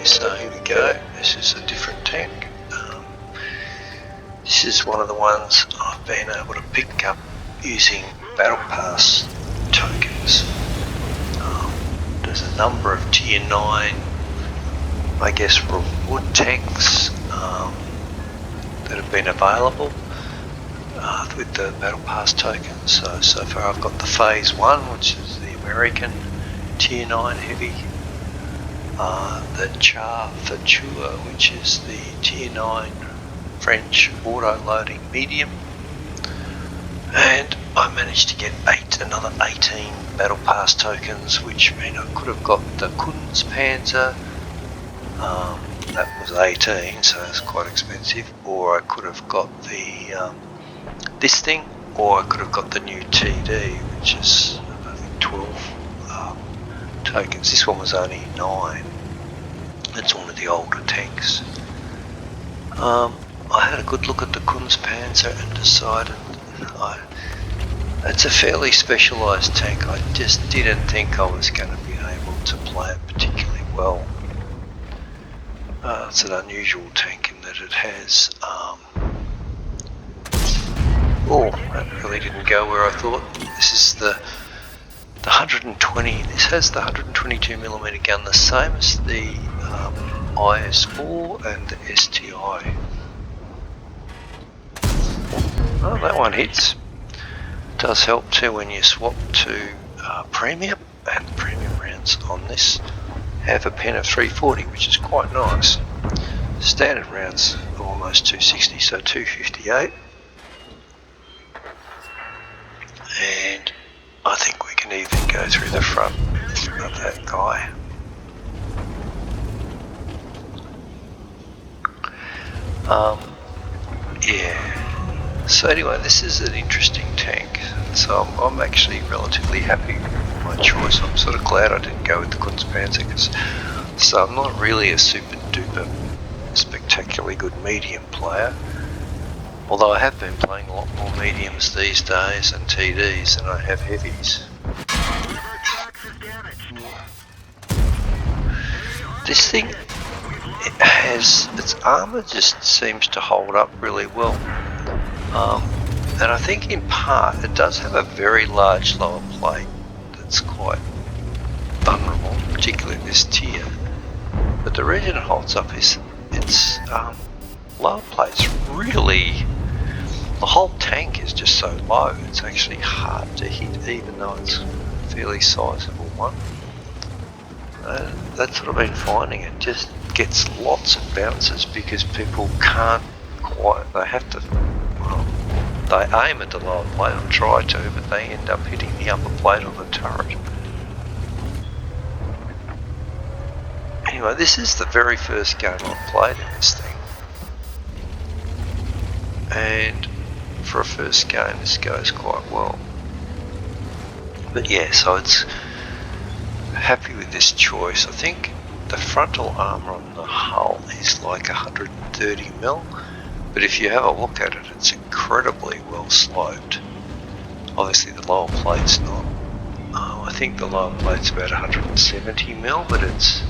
So here we go. This is a different tank. This is one of the ones I've been able to pick up using Battle Pass tokens. There's a number of tier 9, I guess, reward tanks that have been available with the Battle Pass tokens. So far I've got the Phase 1, which is the American tier 9 heavy, the Char Fature, which is the tier 9 French auto-loading medium, and I managed to get another 18 Battle Pass tokens, which mean I could have got the Kunstpanzer, that was 18, so it's quite expensive, or I could have got the this thing, or I could have got the new TD, which is I think 12 tokens. This one was only 9. It's one of the older tanks. I had a good look at the Kunstpanzer and decided it's a fairly specialised tank. I just didn't think I was going to be able to play it particularly well. It's an unusual tank in that it has that really didn't go where I thought. This is the 120. This has the 122mm gun, the same as the IS-4 and the STI. Oh, that one hits. Does help too when you swap to premium, and the premium rounds on this have a pen of 340, which is quite nice. Standard rounds are almost 260, so 258. And I think we can even go through the front of that guy. Yeah. So anyway, this is an interesting tank. So I'm actually relatively happy with my choice. I'm sort of glad I didn't go with the Kunstpanzer, so I'm not really a super duper spectacularly good medium player. Although I have been playing a lot more mediums these days and TDs than I have heavies. This thing, it has, its armour just seems to hold up really well. And I think in part it does have a very large lower plate that's quite vulnerable, particularly in this tier. But the reason it holds up is its lower plate's really, the whole tank is just so low, it's actually hard to hit even though it's a fairly sizable one. That's what I've been finding, it just gets lots of bounces because people can't quite, they have to, they aim at the lower plate or try to, but they end up hitting the upper plate of the turret. Anyway, this is the very first game I've played in this thing. And for a first game, this goes quite well. But yeah, so it's happy with this choice. I think the frontal armour on the hull is like 130mm. But if you have a look at it, it's incredibly well sloped. Obviously the lower plate's not. I think the lower plate's about 170mm, but it's,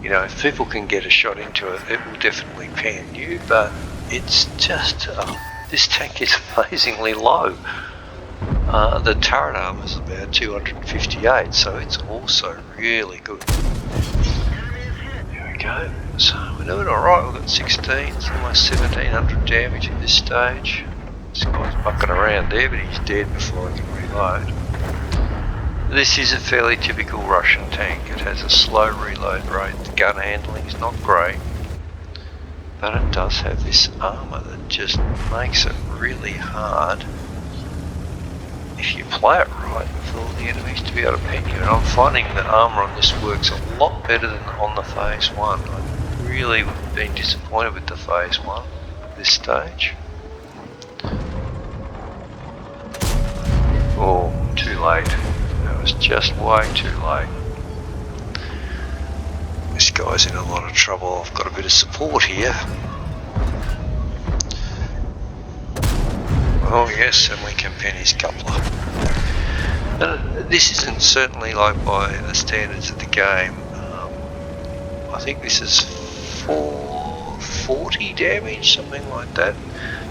you know, if people can get a shot into it, it will definitely pan you, but it's just, this tank is amazingly low. The turret armor is about 258, so it's also really good. There we go. So we're doing alright, we've got 16, it's almost 1700 damage at this stage. This guy's bucking around there, but he's dead before I can reload. This is a fairly typical Russian tank. It has a slow reload rate, the gun handling is not great, but it does have this armour that just makes it really hard, if you play it right, for all the enemies to be able to pen you. And I'm finding the armour on this works a lot better than on the Phase 1. I've really been disappointed with the Phase 1 at this stage. Oh, too late. That was just way too late. This guy's in a lot of trouble. I've got a bit of support here. Oh yes, and we can pen his coupler. This isn't certainly like by the standards of the game. I think this is 440 damage, something like that.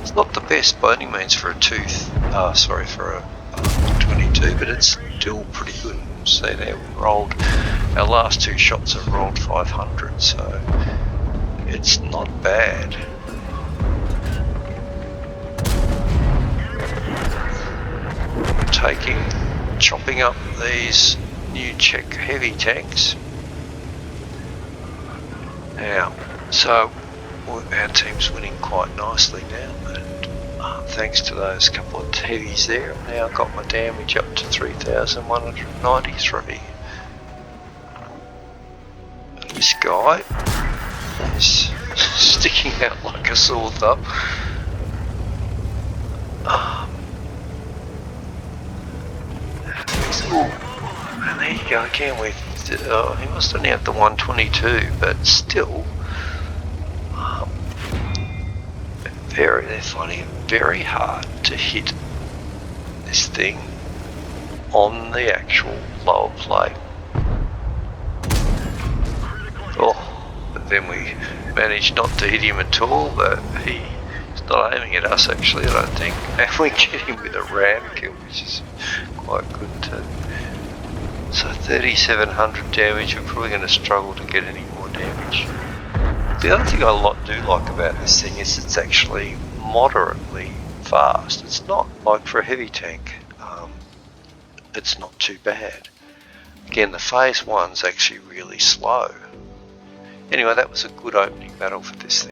It's not the best by any means for a for a 22, but it's still pretty good. See there, we rolled, our last two shots have rolled 500, so it's not bad. Chopping up these new Czech heavy tanks. Now, so our team's winning quite nicely now, and thanks to those couple of heavies there, I've now got my damage up to 3,193. And this guy is sticking out like a sore thumb. And there you go again with, he must only have the 122, but still, they're finding it very hard to hit this thing on the actual lower plate. Oh, but then we managed not to hit him at all, but he's not aiming at us actually, I don't think, and we get him with a ram kill, which is quite good too. So 3,700 damage, we're probably going to struggle to get any more damage. The other thing I do like about this thing is it's actually moderately fast. It's not like for a heavy tank, it's not too bad. Again, the phase one's actually really slow. Anyway, that was a good opening battle for this thing.